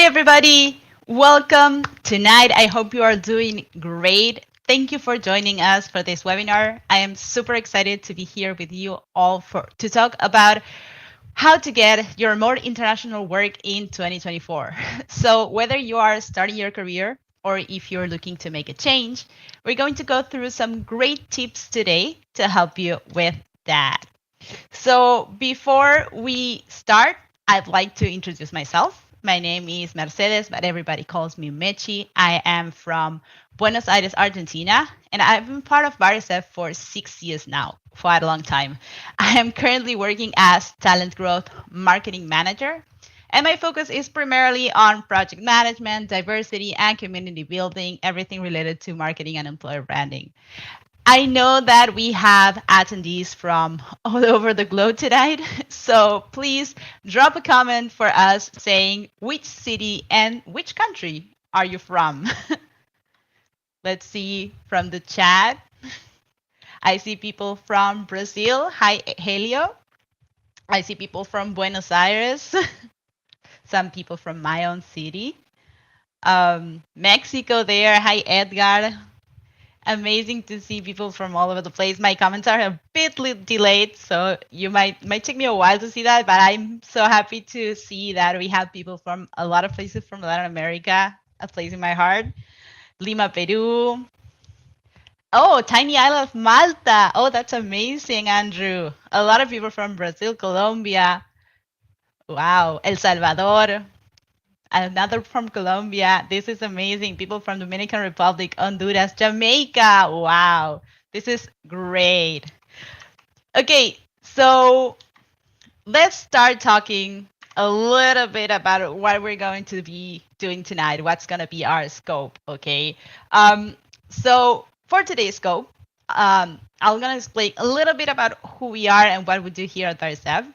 everybody. Welcome tonight. I hope you are doing great. Thank you for joining us for this webinar. I am super excited to be here with you all to talk about how to get your more international work in 2024. So, whether you are starting your career or if you're looking to make a change, we're going to go through some great tips today to help you with that. So before we start, I'd like to introduce myself. My name is Mercedes, but everybody calls me Mechi. I am from Buenos Aires, Argentina, and I've been part of BairesDev for 6 years now, quite a long time. I am currently working as talent growth marketing manager, and my focus is primarily on project management, diversity, and community building, everything related to marketing and employer branding. I know that we have attendees from all over the globe tonight, so please drop a comment for us saying which city and which country are you from. Let's see from the chat. I see people from Brazil. Hi, Helio. I see people from Buenos Aires. Some people from my own city. Mexico there. Hi, Edgar. Amazing to see people from all over the place. My comments are a bit delayed, so you might take me a while to see that, but I'm so happy to see that we have people from a lot of places from Latin America, a place in my heart. Lima, Peru. Oh, tiny island of Malta. Oh, that's amazing, Andrew. A lot of people from Brazil, Colombia. Wow, El Salvador. Another from Colombia. This is amazing. People from Dominican Republic, Honduras, Jamaica. Wow, this is great. Okay, so let's start talking a little bit about what we're going to be doing tonight. What's going to be our scope, okay? So for today's scope, I'm going to explain a little bit about who we are and what we do here at BairesDev.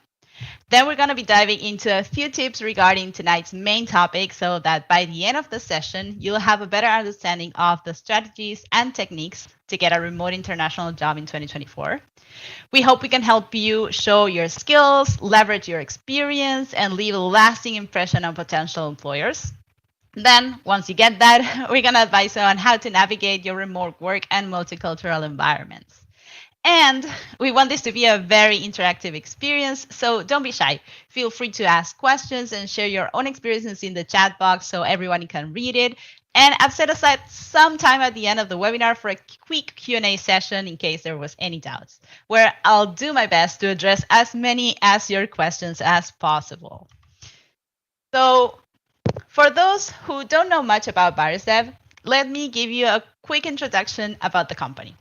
Then we're going to be diving into a few tips regarding tonight's main topic so that by the end of the session, you'll have a better understanding of the strategies and techniques to get a remote international job in 2024. We hope we can help you show your skills, leverage your experience, and leave a lasting impression on potential employers. Then, once you get that, we're going to advise you on how to navigate your remote work and multicultural environments. And we want this to be a very interactive experience, so don't be shy. Feel free to ask questions and share your own experiences in the chat box so everyone can read it. And I've set aside some time at the end of the webinar for a quick Q&A session in case there was any doubts, where I'll do my best to address as many as your questions as possible. So for those who don't know much about BairesDev, let me give you a quick introduction about the company.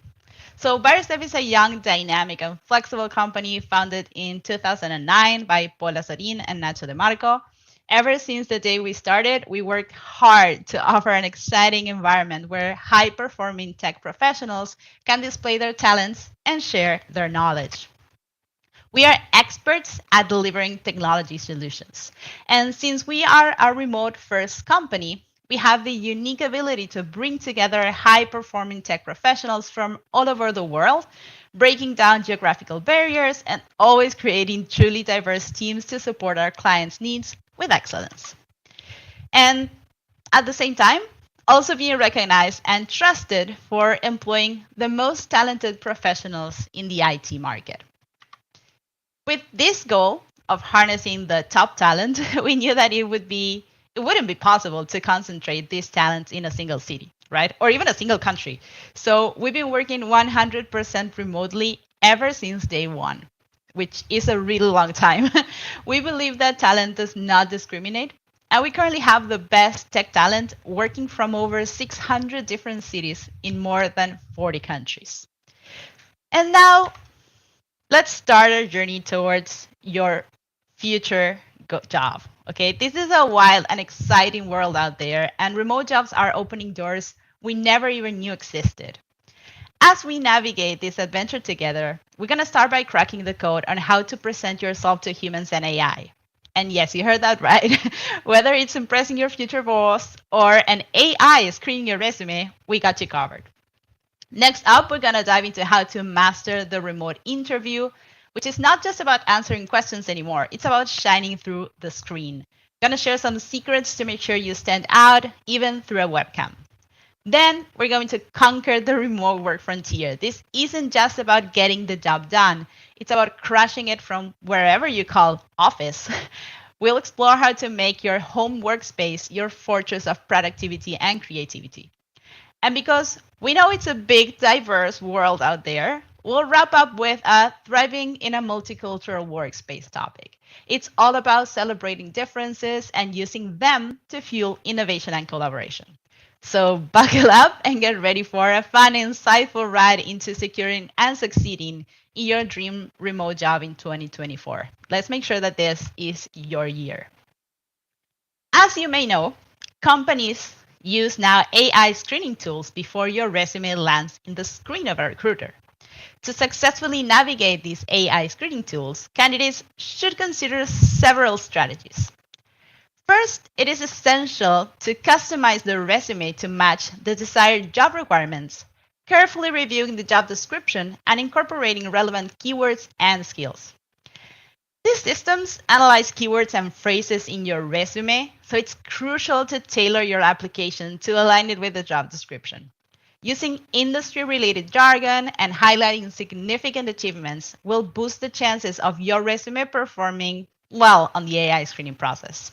So BairesDev is a young, dynamic, and flexible company founded in 2009 by Paula Sorin and Nacho De Marco. Ever since the day we started, we worked hard to offer an exciting environment where high-performing tech professionals can display their talents and share their knowledge. We are experts at delivering technology solutions. And since we are a remote-first company, we have the unique ability to bring together high-performing tech professionals from all over the world, breaking down geographical barriers and always creating truly diverse teams to support our clients' needs with excellence. And at the same time, also being recognized and trusted for employing the most talented professionals in the IT market. With this goal of harnessing the top talent, we knew that it wouldn't be possible to concentrate these talents in a single city, right? Or even a single country. So we've been working 100% remotely ever since day one, which is a really long time. We believe that talent does not discriminate. And we currently have the best tech talent working from over 600 different cities in more than 40 countries. And now let's start our journey towards your future job. Okay, this is a wild and exciting world out there, and remote jobs are opening doors we never even knew existed. As we navigate this adventure together, we're going to start by cracking the code on how to present yourself to humans and AI. And yes, you heard that right. Whether it's impressing your future boss or an AI screening your resume, we got you covered. Next up, we're going to dive into how to master the remote interview, which is not just about answering questions anymore. It's about shining through the screen. Gonna share some secrets to make sure you stand out even through a webcam. Then we're going to conquer the remote work frontier. This isn't just about getting the job done. It's about crushing it from wherever you call office. We'll explore how to make your home workspace your fortress of productivity and creativity. And because we know it's a big, diverse world out there, we'll wrap up with a thriving in a multicultural workspace topic. It's all about celebrating differences and using them to fuel innovation and collaboration. So buckle up and get ready for a fun, insightful ride into securing and succeeding in your dream remote job in 2024. Let's make sure that this is your year. As you may know, companies use now AI screening tools before your resume lands in the screen of a recruiter. To successfully navigate these AI screening tools, candidates should consider several strategies. First, it is essential to customize the resume to match the desired job requirements, carefully reviewing the job description and incorporating relevant keywords and skills. These systems analyze keywords and phrases in your resume, so it's crucial to tailor your application to align it with the job description. Using industry-related jargon and highlighting significant achievements will boost the chances of your resume performing well on the AI screening process.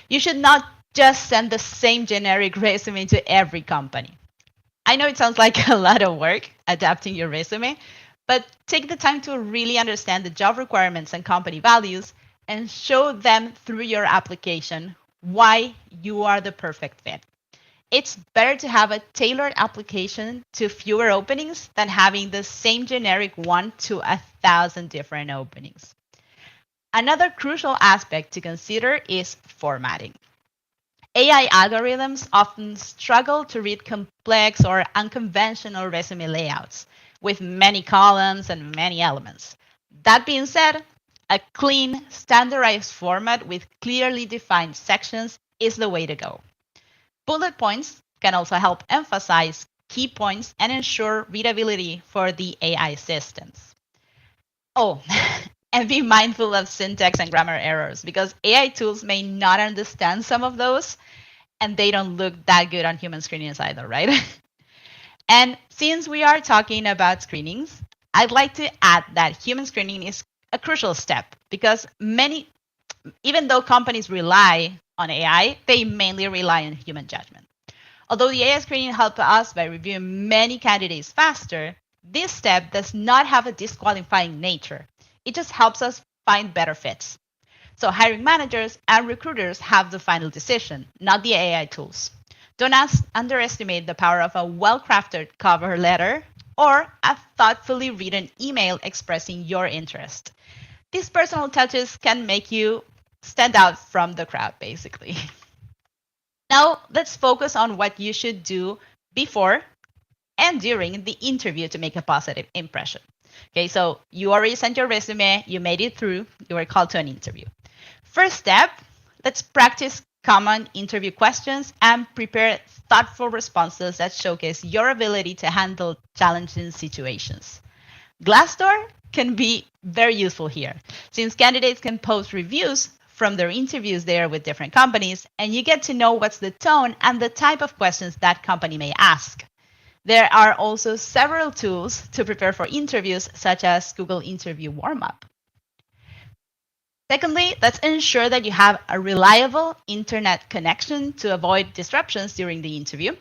You should not just send the same generic resume to every company. I know it sounds like a lot of work adapting your resume, but take the time to really understand the job requirements and company values and show them through your application why you are the perfect fit. It's better to have a tailored application to fewer openings than having the same generic one to 1,000 different openings. Another crucial aspect to consider is formatting. AI algorithms often struggle to read complex or unconventional resume layouts with many columns and many elements. That being said, a clean, standardized format with clearly defined sections is the way to go. Bullet points can also help emphasize key points and ensure readability for the AI systems. Oh, and be mindful of syntax and grammar errors because AI tools may not understand some of those and they don't look that good on human screenings either, right? And since we are talking about screenings, I'd like to add that human screening is a crucial step because even though companies rely on AI, they mainly rely on human judgment. Although the AI screening helps us by reviewing many candidates faster, this step does not have a disqualifying nature. It just helps us find better fits. So hiring managers and recruiters have the final decision, not the AI tools. Don't underestimate the power of a well-crafted cover letter or a thoughtfully written email expressing your interest. These personal touches can make you stand out from the crowd, basically. Now, let's focus on what you should do before and during the interview to make a positive impression. Okay, so you already sent your resume, you made it through, you were called to an interview. First step, let's practice common interview questions and prepare thoughtful responses that showcase your ability to handle challenging situations. Glassdoor can be very useful here, since candidates can post reviews from their interviews there with different companies, and you get to know what's the tone and the type of questions that company may ask. There are also several tools to prepare for interviews, such as Google Interview Warm-Up. Secondly, let's ensure that you have a reliable internet connection to avoid disruptions during the interview.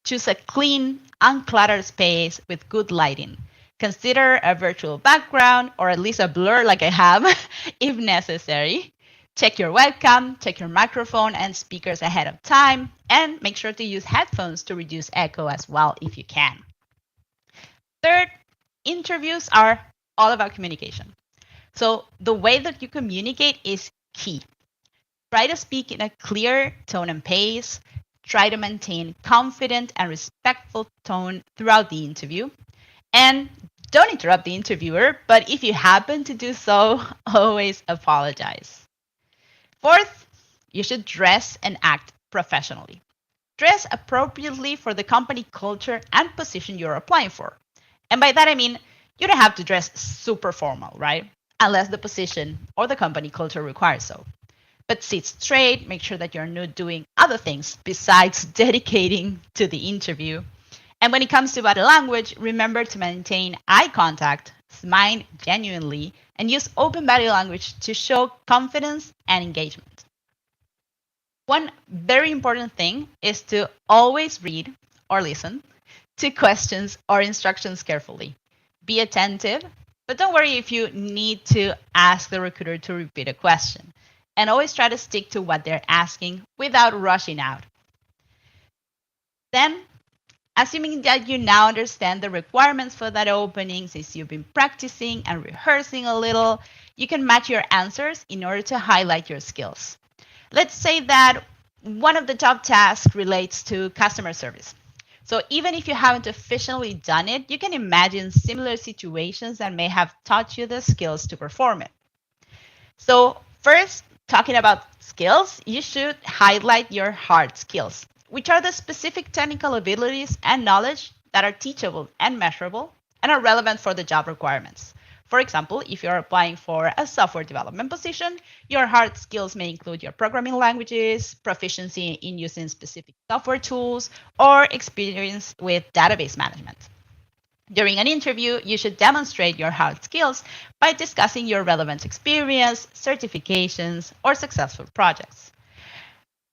Choose a clean, uncluttered space with good lighting. Consider a virtual background or at least a blur like I have if necessary. Check your webcam, check your microphone and speakers ahead of time, and make sure to use headphones to reduce echo as well if you can. Third, interviews are all about communication. So the way that you communicate is key. Try to speak in a clear tone and pace. Try to maintain confident and respectful tone throughout the interview. And don't interrupt the interviewer, but if you happen to do so, always apologize. Fourth, you should dress and act professionally. Dress appropriately for the company culture and position you're applying for. And by that, I mean, you don't have to dress super formal, right? Unless the position or the company culture requires so. But sit straight, make sure that you're not doing other things besides dedicating to the interview. And when it comes to body language, remember to maintain eye contact, smile genuinely, and use open body language to show confidence and engagement. One very important thing is to always read or listen to questions or instructions carefully. Be attentive, but don't worry if you need to ask the recruiter to repeat a question. And always try to stick to what they're asking without rushing out. Then, assuming that you now understand the requirements for that opening, since you've been practicing and rehearsing a little, you can match your answers in order to highlight your skills. Let's say that one of the top tasks relates to customer service. So even if you haven't officially done it, you can imagine similar situations that may have taught you the skills to perform it. So first, talking about skills, you should highlight your hard skills, which are the specific technical abilities and knowledge that are teachable and measurable and are relevant for the job requirements. For example, if you're applying for a software development position, your hard skills may include your programming languages, proficiency in using specific software tools, or experience with database management. During an interview, you should demonstrate your hard skills by discussing your relevant experience, certifications, or successful projects.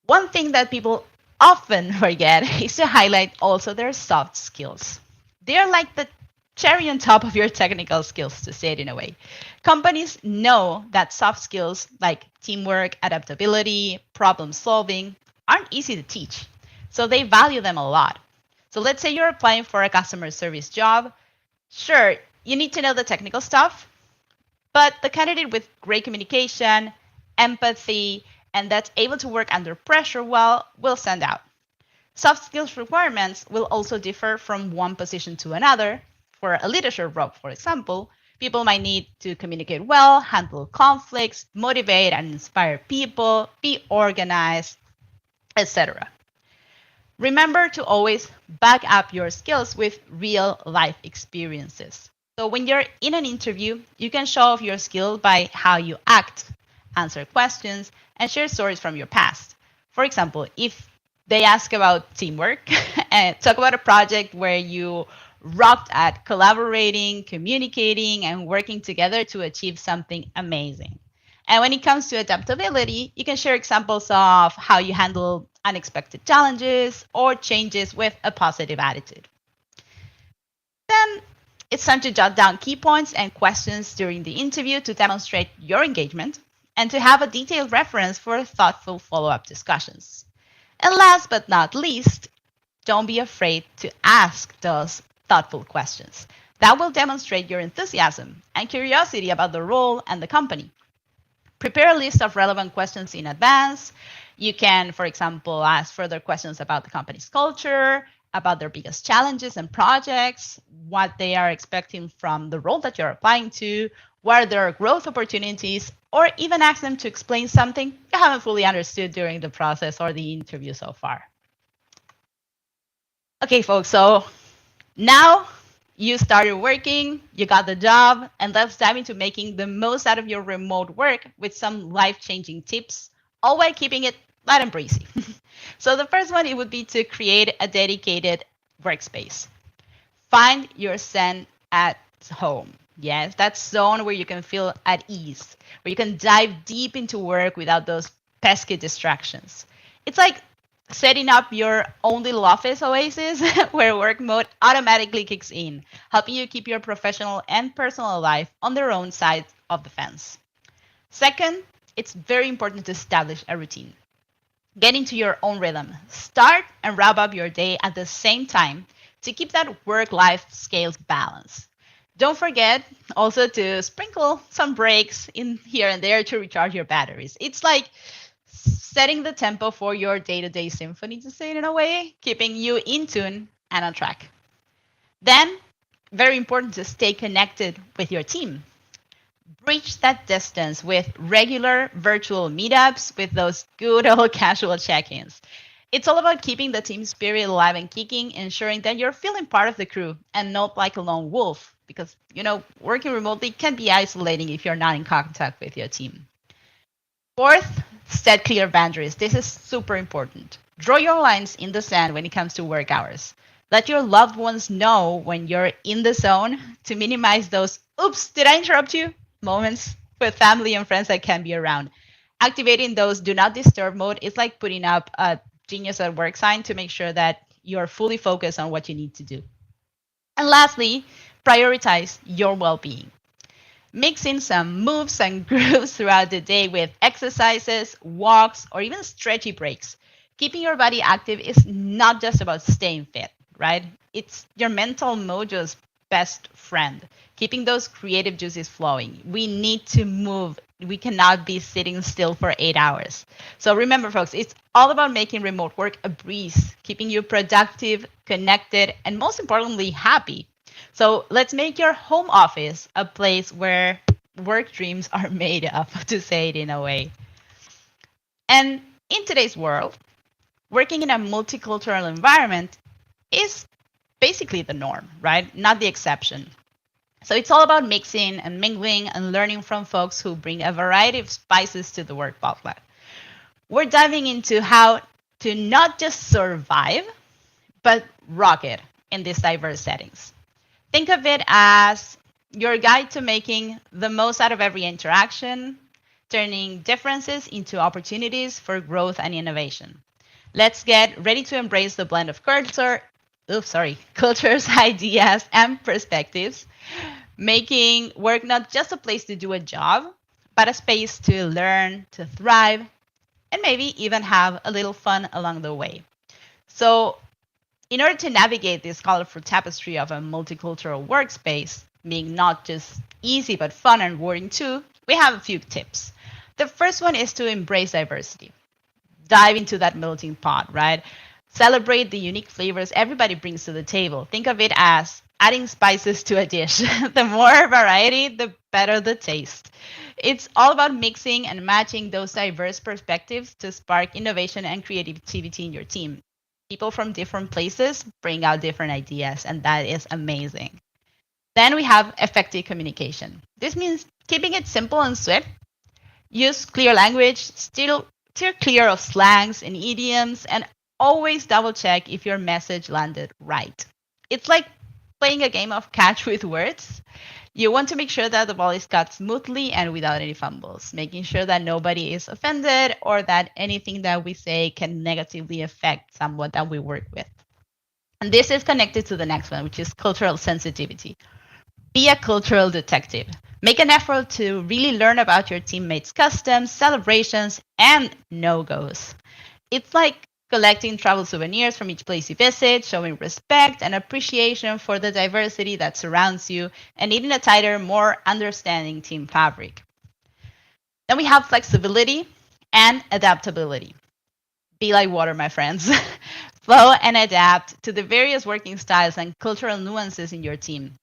One thing that people often forget is to highlight also their soft skills. They're like the cherry on top of your technical skills, to say it in a way. Companies know that soft skills like teamwork, adaptability, problem solving aren't easy to teach, so they value them a lot. So let's say you're applying for a customer service job. Sure, you need to know the technical stuff, but the candidate with great communication, empathy, and that's able to work under pressure well will stand out. Soft skills requirements will also differ from one position to another. For a leadership role, for example, people might need to communicate well, handle conflicts, motivate and inspire people, be organized, etc. Remember to always back up your skills with real life experiences. So when you're in an interview, you can show off your skill by how you act, answer questions, and share stories from your past. For example, if they ask about teamwork and talk about a project where you rocked at collaborating, communicating, and working together to achieve something amazing. And when it comes to adaptability, you can share examples of how you handle unexpected challenges or changes with a positive attitude. Then it's time to jot down key points and questions during the interview to demonstrate your engagement and to have a detailed reference for thoughtful follow-up discussions. And last but not least, don't be afraid to ask those thoughtful questions. That will demonstrate your enthusiasm and curiosity about the role and the company. Prepare a list of relevant questions in advance. You can, for example, ask further questions about the company's culture, about their biggest challenges and projects, what they are expecting from the role that you're applying to, what are their growth opportunities, or even ask them to explain something you haven't fully understood during the process or the interview so far. Okay, folks, so now you started working, you got the job, and let's dive into making the most out of your remote work with some life-changing tips, all while keeping it light and breezy. So the first one, it would be to create a dedicated workspace. Find your zen at home. Yes, that zone where you can feel at ease, where you can dive deep into work without those pesky distractions. It's like setting up your own little office oasis where work mode automatically kicks in, helping you keep your professional and personal life on their own side of the fence. Second, it's very important to establish a routine. Get into your own rhythm. Start and wrap up your day at the same time to keep that work-life scales balance. Don't forget also to sprinkle some breaks in here and there to recharge your batteries. It's like setting the tempo for your day-to-day symphony, to say it in a way, keeping you in tune and on track. Then, very important to stay connected with your team. Bridge that distance with regular virtual meetups with those good old casual check-ins. It's all about keeping the team spirit alive and kicking, ensuring that you're feeling part of the crew and not like a lone wolf, because, working remotely can be isolating if you're not in contact with your team. Fourth, set clear boundaries. This is super important. Draw your lines in the sand when it comes to work hours. Let your loved ones know when you're in the zone to minimize those, oops, did I interrupt you? Moments with family and friends that can be around. Activating those do not disturb mode is like putting up a genius at work sign to make sure that you're fully focused on what you need to do. And lastly, prioritize your well being. Mix in some moves and grooves throughout the day with exercises, walks, or even stretchy breaks. Keeping your body active is not just about staying fit, right? It's your mental mojo's best friend. Keeping those creative juices flowing. We need to move. We cannot be sitting still for 8 hours. So remember, folks, it's all about making remote work a breeze, keeping you productive, connected, and most importantly, happy. So let's make your home office a place where work dreams are made of, to say it in a way. And in today's world, working in a multicultural environment is basically the norm, right? Not the exception. So it's all about mixing and mingling and learning from folks who bring a variety of spices to the work potluck. We're diving into how to not just survive, but rock it in these diverse settings. Think of it as your guide to making the most out of every interaction, turning differences into opportunities for growth and innovation. Let's get ready to embrace the blend of cultures, ideas, and perspectives, making work not just a place to do a job, but a space to learn, to thrive, and maybe even have a little fun along the way. So, in order to navigate this colorful tapestry of a multicultural workspace, being not just easy but fun and rewarding too, we have a few tips. The first one is to embrace diversity. Dive into that melting pot, right? Celebrate the unique flavors everybody brings to the table. Think of it as adding spices to a dish. The more variety, the better the taste. It's all about mixing and matching those diverse perspectives to spark innovation and creativity in your team. People from different places bring out different ideas, and that is amazing. Then we have effective communication. This means keeping it simple and swift. Use clear language, still steer clear of slangs and idioms, and always double check if your message landed right. It's like playing a game of catch with words. You want to make sure that the ball is cut smoothly and without any fumbles, making sure that nobody is offended or that anything that we say can negatively affect someone that we work with. And this is connected to the next one, which is cultural sensitivity. Be a cultural detective. Make an effort to really learn about your teammates' customs, celebrations, and no goes. It's like collecting travel souvenirs from each place you visit, showing respect and appreciation for the diversity that surrounds you, and needing a tighter, more understanding team fabric. Then we have flexibility and adaptability. Be like water, my friends. Flow and adapt to the various working styles and cultural nuances in your team.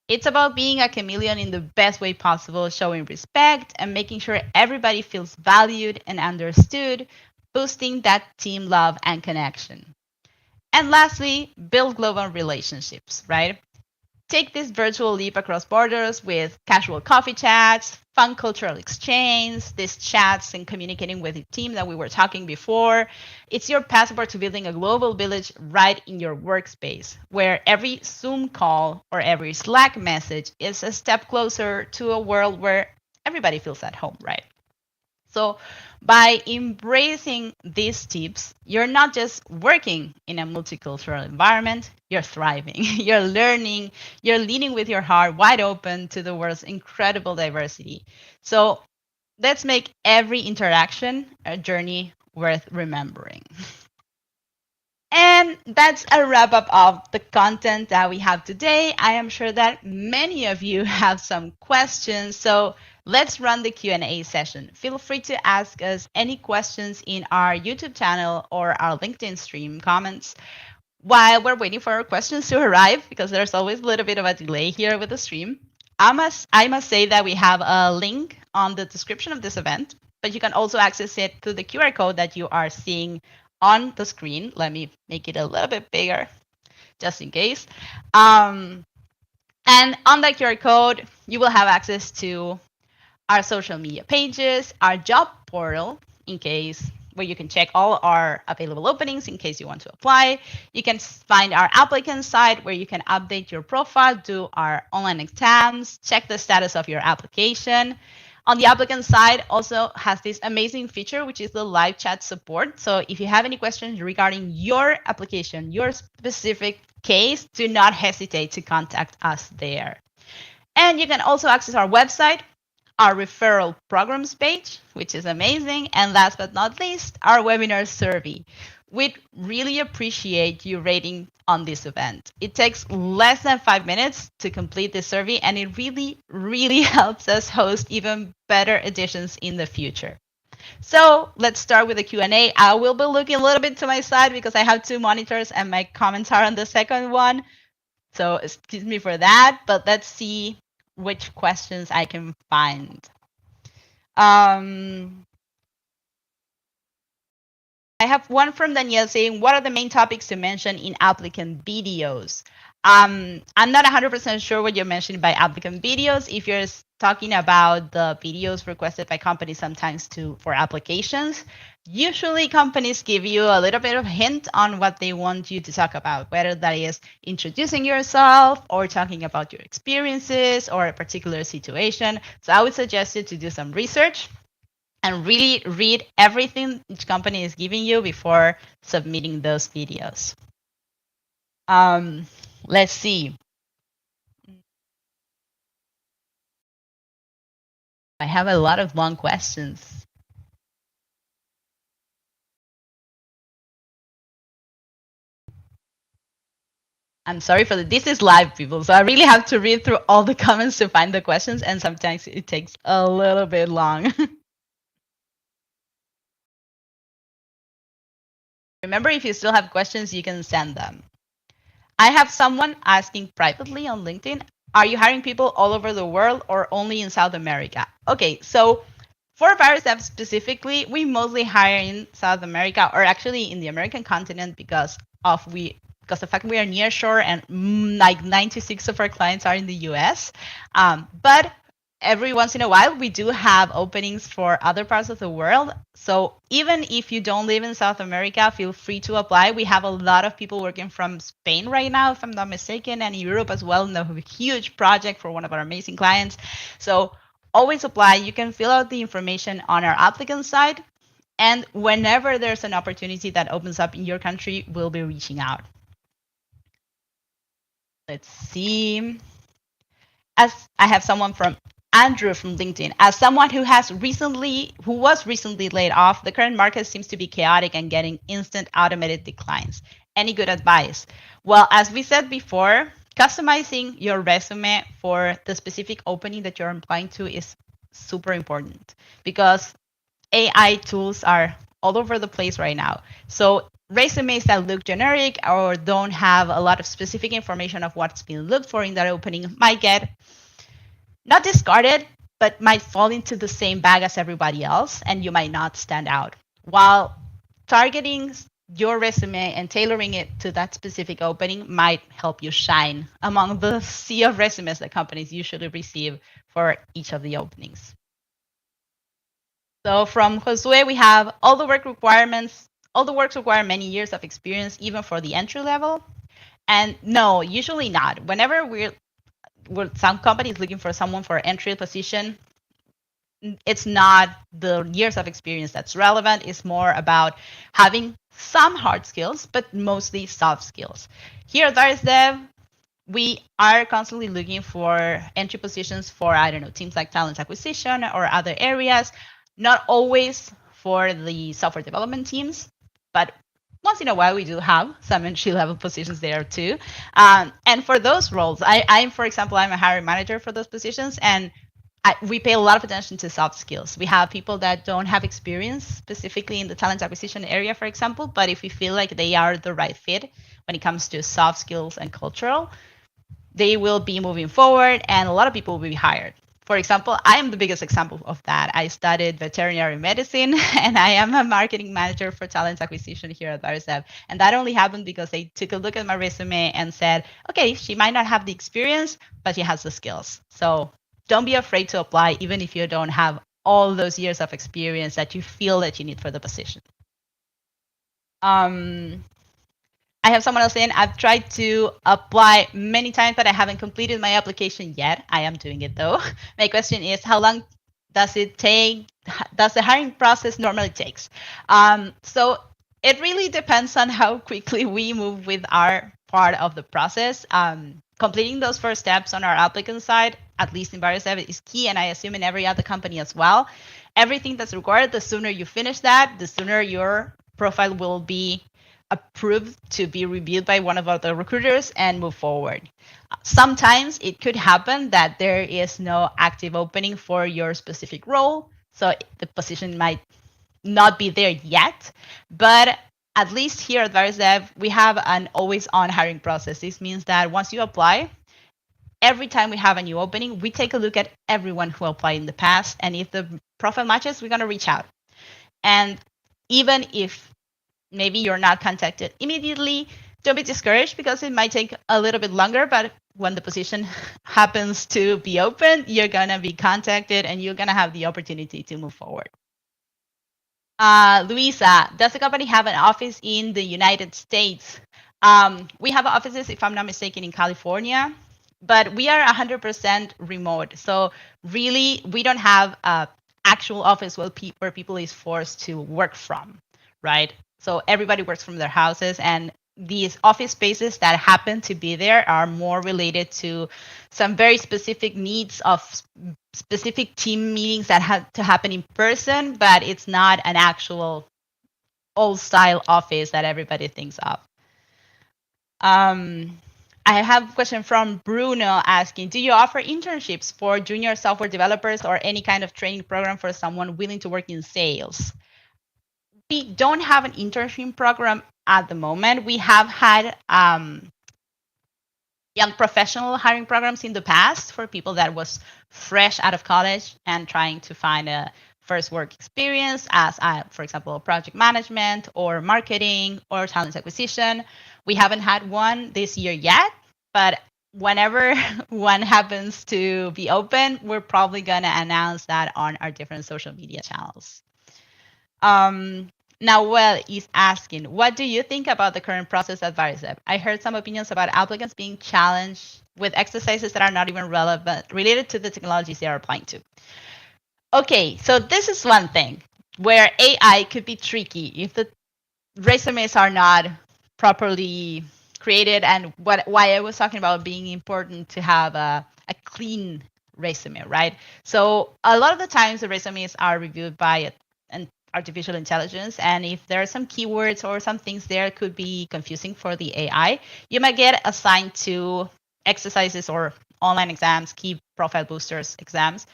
It's about being a chameleon in the best way possible, showing respect and making sure everybody feels valued and understood, boosting that team love and connection. And lastly, build global relationships, right? Take this virtual leap across borders with casual coffee chats, fun cultural exchange, these chats and communicating with the team that we were talking before. It's your passport to building a global village right in your workspace, where every Zoom call or every Slack message is a step closer to a world where everybody feels at home, right? So by embracing these tips, you're not just working in a multicultural environment, you're thriving, you're learning, you're leading with your heart wide open to the world's incredible diversity. So let's make every interaction a journey worth remembering. And that's a wrap up of the content that we have today. I am sure that many of you have some questions, so let's run the Q&A session. Feel free to ask us any questions in our YouTube channel or our LinkedIn stream comments while we're waiting for our questions to arrive, because there's always a little bit of a delay here with the stream. I must say that we have a link on the description of this event, but you can also access it through the QR code that you are seeing on the screen. Let me make it a little bit bigger just in case. And on that QR code, you will have access to our social media pages, our job portal, in case where you can check all our available openings in case you want to apply. You can find our applicant site where you can update your profile, do our online exams, check the status of your application. On the applicant side, also has this amazing feature, which is the live chat support. So if you have any questions regarding your application, your specific case, do not hesitate to contact us there. And you can also access our website, our referral programs page, which is amazing. And last but not least, our webinar survey. We'd really appreciate you rating on this event. It takes less than 5 minutes to complete this survey, and it really, really helps us host even better editions in the future. So let's start with the Q&A. I will be looking a little bit to my side because I have two monitors and my comments are on the second one. So excuse me for that, but let's see which questions I can find. I have one from Danielle saying, what are the main topics to mention in applicant videos? I'm not 100% sure what you're mentioning by applicant videos. If you're talking about the videos requested by companies sometimes for applications, usually companies give you a little bit of hint on what they want you to talk about, whether that is introducing yourself or talking about your experiences or a particular situation. So I would suggest you to do some research and really read everything each company is giving you before submitting those videos. Let's see. I have a lot of long questions. I'm sorry for that. This is live, people, so I really have to read through all the comments to find the questions, and sometimes it takes a little bit long. Remember, if you still have questions, you can send them. I have someone asking privately on LinkedIn, are you hiring people all over the world or only in South America? Okay, so for BairesDev specifically, we mostly hire in South America, or actually in the American continent, because the fact we are near shore and like 96 of our clients are in the US. But every once in a while, we do have openings for other parts of the world. So even if you don't live in South America, feel free to apply. We have a lot of people working from Spain right now, if I'm not mistaken, and Europe as well. And a huge project for one of our amazing clients. So always apply. You can fill out the information on our applicant side. And whenever there's an opportunity that opens up in your country, we'll be reaching out. Let's see. As I have someone from Andrew from LinkedIn. As someone who was recently laid off, the current market seems to be chaotic and getting instant automated declines. Any good advice? Well, as we said before, customizing your resume for the specific opening that you're applying to is super important because AI tools are all over the place right now. So resumes that look generic or don't have a lot of specific information of what's being looked for in that opening might get not discarded, but might fall into the same bag as everybody else, and you might not stand out. While targeting your resume and tailoring it to that specific opening might help you shine among the sea of resumes that companies usually receive for each of the openings. So from Josue, we have all the work requirements. All the works require many years of experience, even for the entry level. And no, usually not. Whenever some companies looking for someone for entry position, it's not the years of experience that's relevant. It's more about having some hard skills, but mostly soft skills. Here at BairesDev, we are constantly looking for entry positions for, I don't know, teams like talent acquisition or other areas, not always for the software development teams, but once in a while we do have some entry level positions there too. And for those roles, for example, I'm a hiring manager for those positions, and we pay a lot of attention to soft skills. We have people that don't have experience specifically in the talent acquisition area, for example, but if we feel like they are the right fit when it comes to soft skills and cultural, they will be moving forward and a lot of people will be hired. For example, I am the biggest example of that. I studied veterinary medicine and I am a marketing manager for talent acquisition here at BairesDev. And that only happened because they took a look at my resume and said, okay, she might not have the experience, but she has the skills. So don't be afraid to apply, even if you don't have all those years of experience that you feel that you need for the position. I have someone else saying I've tried to apply many times, but I haven't completed my application yet. I am doing it though. My question is, how long does it take? Does the hiring process normally takes? So it really depends on how quickly we move with our part of the process. Completing those first steps on our applicant side, at least in BairesDev, is key, and I assume in every other company as well. Everything that's required, the sooner you finish that, the sooner your profile will be approved to be reviewed by one of the recruiters and move forward. Sometimes it could happen that there is no active opening for your specific role, so the position might not be there yet, but at least here at BairesDev, we have an always on hiring process. This means that once you apply, every time we have a new opening, we take a look at everyone who applied in the past, and if the profile matches, we're going to reach out. And even if maybe you're not contacted immediately, don't be discouraged because it might take a little bit longer, but when the position happens to be open, you're going to be contacted and you're going to have the opportunity to move forward. Luisa, does the company have an office in the United States? We have offices, if I'm not mistaken, in California, but we are 100% remote. So really, we don't have an actual office where people is forced to work from, right? So everybody works from their houses, and these office spaces that happen to be there are more related to some very specific needs of specific team meetings that have to happen in person, but it's not an actual old style office that everybody thinks of. I have a question from Bruno asking, do you offer internships for junior software developers or any kind of training program for someone willing to work in sales? We don't have an internship program at the moment. We have had young professional hiring programs in the past for people that was fresh out of college and trying to find a first work experience as, for example, project management or marketing or talent acquisition. We haven't had one this year yet, but whenever one happens to be open, we're probably going to announce that on our different social media channels. Noel is asking, what do you think about the current process at BairesDev? I heard some opinions about applicants being challenged with exercises that are not even relevant, related to the technologies they are applying to. Okay, so this is one thing where AI could be tricky if the resumes are not properly created, and why I was talking about being important to have a clean resume, right? So a lot of the times the resumes are reviewed by an artificial intelligence, and if there are some keywords or some things there could be confusing for the AI, you might get assigned to exercises or online exams, key profile boosters exams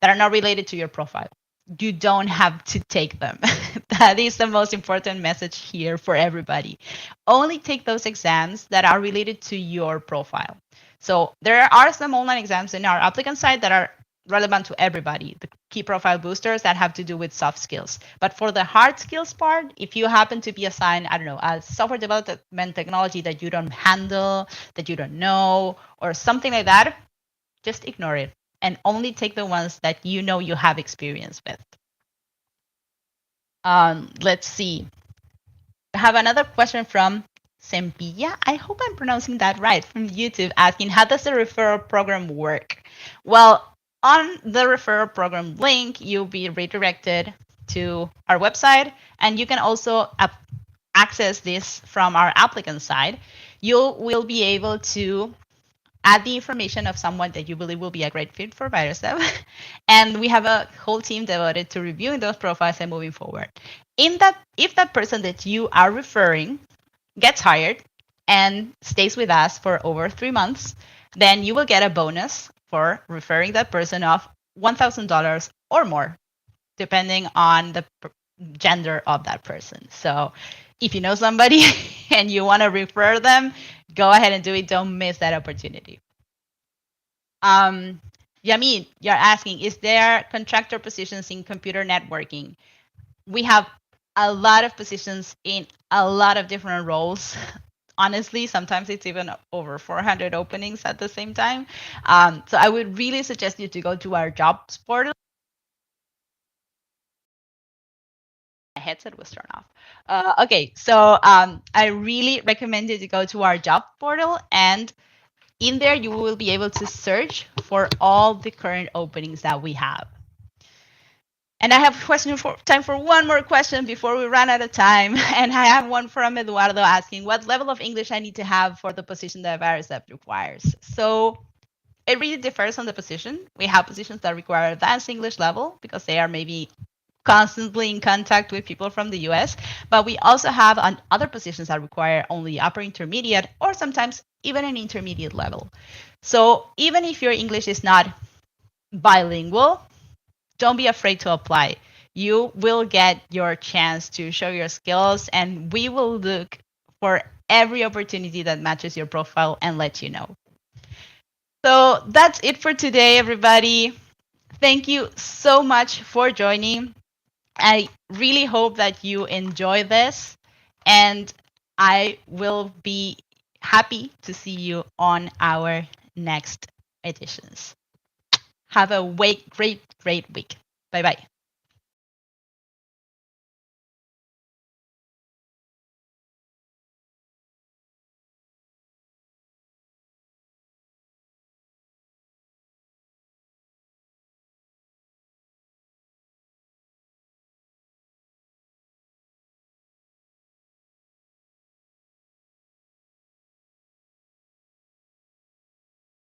that are not related to your profile. You don't have to take them. That is the most important message here for everybody. Only take those exams that are related to your profile. So there are some online exams in our applicant side that are relevant to everybody, the key profile boosters that have to do with soft skills. But for the hard skills part, if you happen to be assigned, I don't know, a software development technology that you don't handle, that you don't know, or something like that, just ignore it and only take the ones that you know you have experience with. Let's see. I have another question from Sempilla. I hope I'm pronouncing that right, from YouTube, asking, how does the referral program work? Well, on the referral program link, you'll be redirected to our website, and you can also access this from our applicant side. You will be able to add the information of someone that you believe will be a great fit for BairesDev. And we have a whole team devoted to reviewing those profiles and moving forward. If that person that you are referring gets hired and stays with us for over 3 months, then you will get a bonus for referring that person of $1,000 or more, depending on the gender of that person. So if you know somebody and you want to refer them, go ahead and do it. Don't miss that opportunity. Yamid, you're asking, is there contractor positions in computer networking? We have a lot of positions in a lot of different roles. honestly, sometimes it's even over 400 openings at the same time. So I would really suggest you to go to our jobs portal. My headset was turned off. Okay, so I really recommend you to go to our job portal, and in there you will be able to search for all the current openings that we have. And I have time for one more question before we run out of time. And I have one from Eduardo asking what level of English I need to have for the position that BairesDev requires. So it really differs on the position. We have positions that require advanced English level because they are maybe constantly in contact with people from the US, but we also have other positions that require only upper intermediate or sometimes even an intermediate level. So even if your English is not bilingual, don't be afraid to apply. You will get your chance to show your skills, and we will look for every opportunity that matches your profile and let you know. So that's it for today, everybody. Thank you so much for joining. I really hope that you enjoy this, and I will be happy to see you on our next editions. Have a great week. Bye bye.